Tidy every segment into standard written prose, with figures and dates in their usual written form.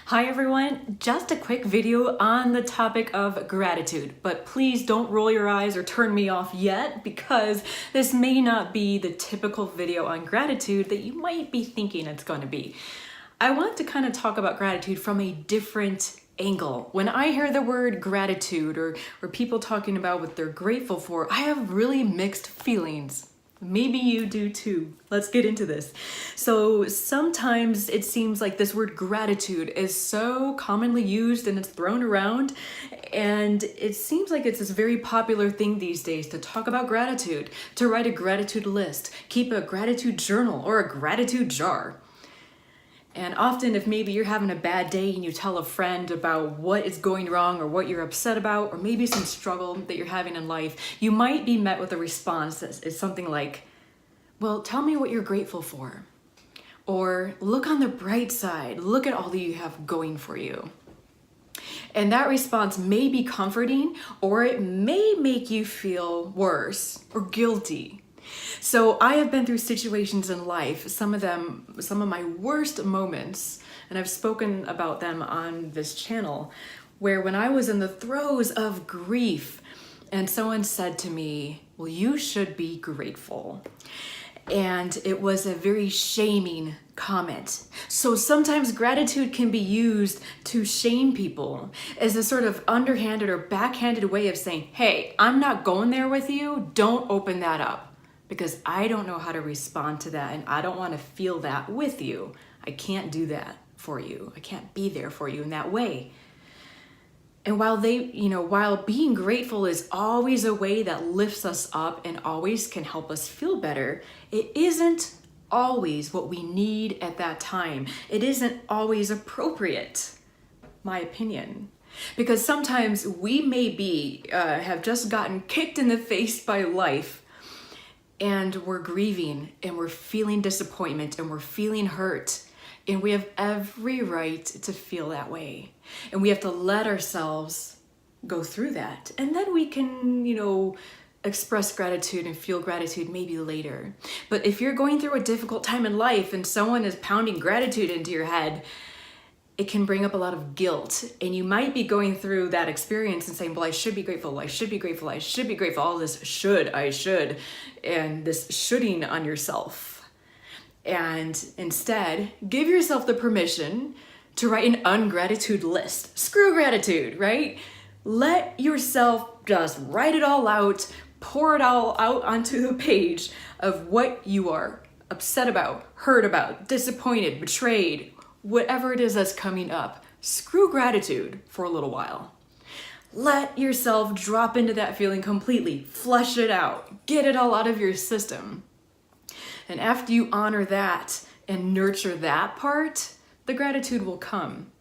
Hi everyone, just a quick video on the topic of gratitude, but please don't roll your eyes or turn me off yet because this may not be the typical video on gratitude that you might be thinking it's going to be. I want to kind of talk about gratitude from a different angle. When I hear the word gratitude or people talking about what they're grateful for, I have really mixed feelings. Maybe you do too. Let's get into this. So sometimes it seems like this word gratitude is so commonly used and it's thrown around, and it seems like it's this very popular thing these days to talk about gratitude, to write a gratitude list, keep a gratitude journal or a gratitude jar. And often if maybe you're having a bad day and you tell a friend about what is going wrong or what you're upset about, or maybe some struggle that you're having in life, you might be met with a response that is something like, well, tell me what you're grateful for. Or look on the bright side, look at all that you have going for you. And that response may be comforting, or it may make you feel worse or guilty. So I have been through situations in life, some of my worst moments, and I've spoken about them on this channel, where when I was in the throes of grief and someone said to me, well, you should be grateful. And it was a very shaming comment. So sometimes gratitude can be used to shame people as a sort of underhanded or backhanded way of saying, hey, I'm not going there with you, don't open that up. Because I don't know how to respond to that and I don't want to feel that with you. I can't do that for you. I can't be there for you in that way. And while while being grateful is always a way that lifts us up and always can help us feel better, it isn't always what we need at that time. It isn't always appropriate, my opinion. Because sometimes we may have just gotten kicked in the face by life, and we're grieving and we're feeling disappointment and we're feeling hurt, and we have every right to feel that way, and we have to let ourselves go through that, and then we can express gratitude and feel gratitude maybe later. But if you're going through a difficult time in life and someone is pounding gratitude into your head, it can bring up a lot of guilt, and you might be going through that experience and saying, well, I should be grateful, I should be grateful, I should be grateful, all this I should, and this shoulding on yourself. And instead, give yourself the permission to write an ungratitude list. Screw gratitude, right? Let yourself just write it all out, pour it all out onto the page of what you are upset about, hurt about, disappointed, betrayed, whatever it is that's coming up. Screw gratitude for a little while. Let yourself drop into that feeling completely. Flush it out. Get it all out of your system. And after you honor that and nurture that part, the gratitude will come.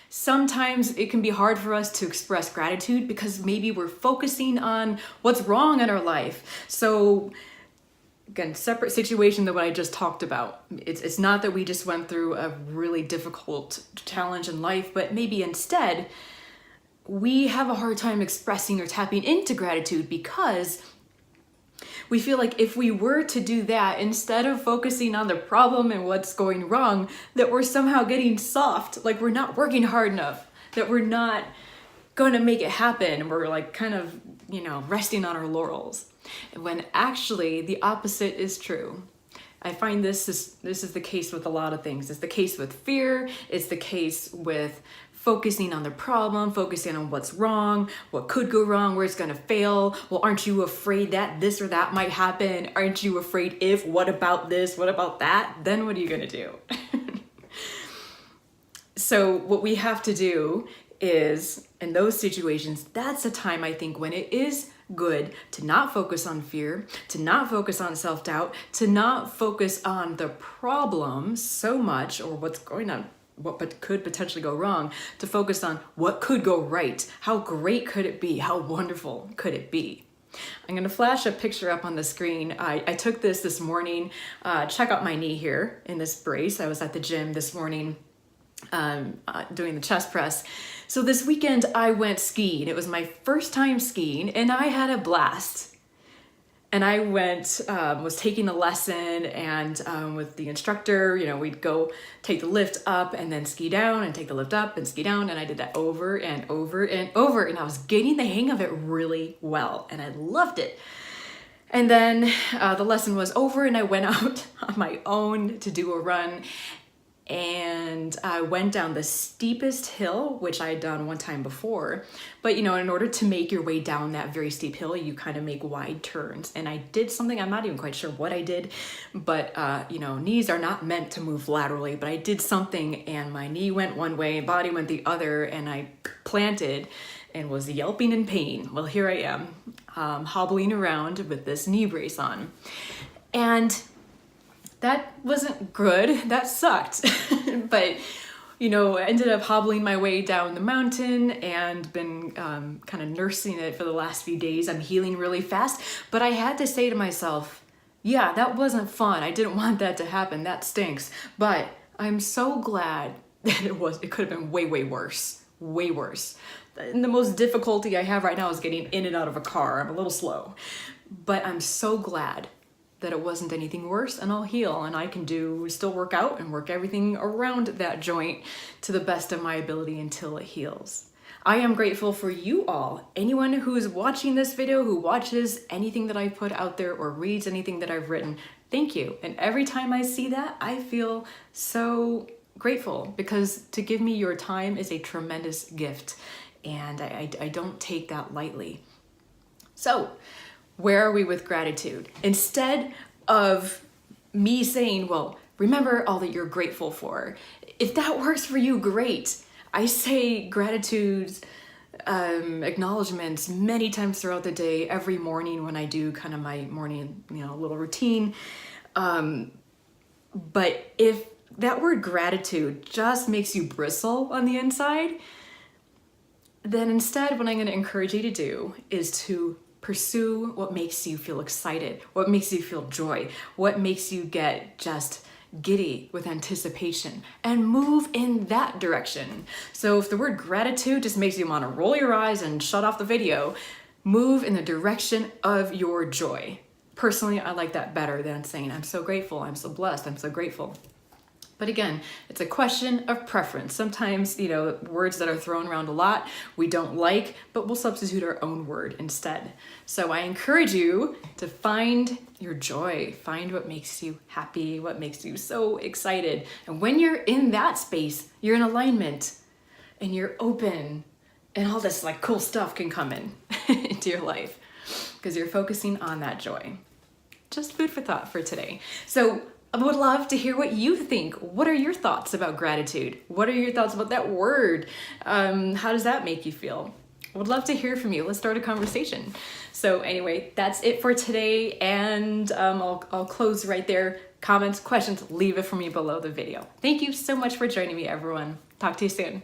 Sometimes it can be hard for us to express gratitude because maybe we're focusing on what's wrong in our life. So again, separate situation than what I just talked about. It's not that we just went through a really difficult challenge in life, but maybe instead we have a hard time expressing or tapping into gratitude because we feel like if we were to do that, instead of focusing on the problem and what's going wrong, that we're somehow getting soft, like we're not working hard enough, that we're not going to make it happen. We're like kind of, resting on our laurels. When actually the opposite is true. I find this is the case with a lot of things. It's the case with fear. It's the case with focusing on the problem, focusing on what's wrong, what could go wrong, where it's going to fail. Well, aren't you afraid that this or that might happen? Aren't you afraid if, what about this, what about that? Then what are you going to do? So what we have to do is, in those situations, that's a time I think when it is good to not focus on fear, to not focus on self-doubt, to not focus on the problem so much or what's going on, what could potentially go wrong, to focus on what could go right. How great could it be? How wonderful could it be? I'm going to flash a picture up on the screen. I took this morning. Check out my knee here in this brace. I was at the gym this morning doing the chest press. So this weekend I went skiing. It was my first time skiing and I had a blast. And I was taking a lesson, and with the instructor, we'd go take the lift up and then ski down and take the lift up and ski down. And I did that over and over and over. And I was getting the hang of it really well. And I loved it. And then the lesson was over and I went out on my own to do a run. And I went down the steepest hill, which I had done one time before. But, in order to make your way down that very steep hill, you kind of make wide turns. And I did something, I'm not even quite sure what I did, but, knees are not meant to move laterally, but I did something and my knee went one way, body went the other, and I planted and was yelping in pain. Well, here I am, hobbling around with this knee brace on. And that wasn't good, that sucked. But, I ended up hobbling my way down the mountain and been kind of nursing it for the last few days. I'm healing really fast, but I had to say to myself, yeah, that wasn't fun. I didn't want that to happen. That stinks. But I'm so glad that it could have been way, way worse. Way worse. And the most difficulty I have right now is getting in and out of a car. I'm a little slow, but I'm so glad that it wasn't anything worse, and I'll heal, and I can still work out and work everything around that joint to the best of my ability until it heals. I am grateful for you all. Anyone who's watching this video, who watches anything that I put out there or reads anything that I've written, thank you. And every time I see that, I feel so grateful, because to give me your time is a tremendous gift, and I don't take that lightly. So, where are we with gratitude? Instead of me saying, well, remember all that you're grateful for. If that works for you, great. I say gratitude acknowledgments many times throughout the day, every morning when I do kind of my morning, little routine. But if that word gratitude just makes you bristle on the inside, then instead what I'm going to encourage you to do is to pursue what makes you feel excited, what makes you feel joy, what makes you get just giddy with anticipation, and move in that direction. So if the word gratitude just makes you want to roll your eyes and shut off the video, move in the direction of your joy. Personally, I like that better than saying, I'm so grateful, I'm so blessed, I'm so grateful. But again, it's a question of preference. Sometimes, words that are thrown around a lot, we don't like, but we'll substitute our own word instead. So I encourage you to find your joy, find what makes you happy, what makes you so excited. And when you're in that space, you're in alignment and you're open, and all this cool stuff can come in into your life because you're focusing on that joy. Just food for thought for today. So I would love to hear what you think. What are your thoughts about gratitude? What are your thoughts about that word? How does that make you feel? I would love to hear from you. Let's start a conversation. So anyway, that's it for today. And I'll close right there. Comments, questions, leave it for me below the video. Thank you so much for joining me, everyone. Talk to you soon.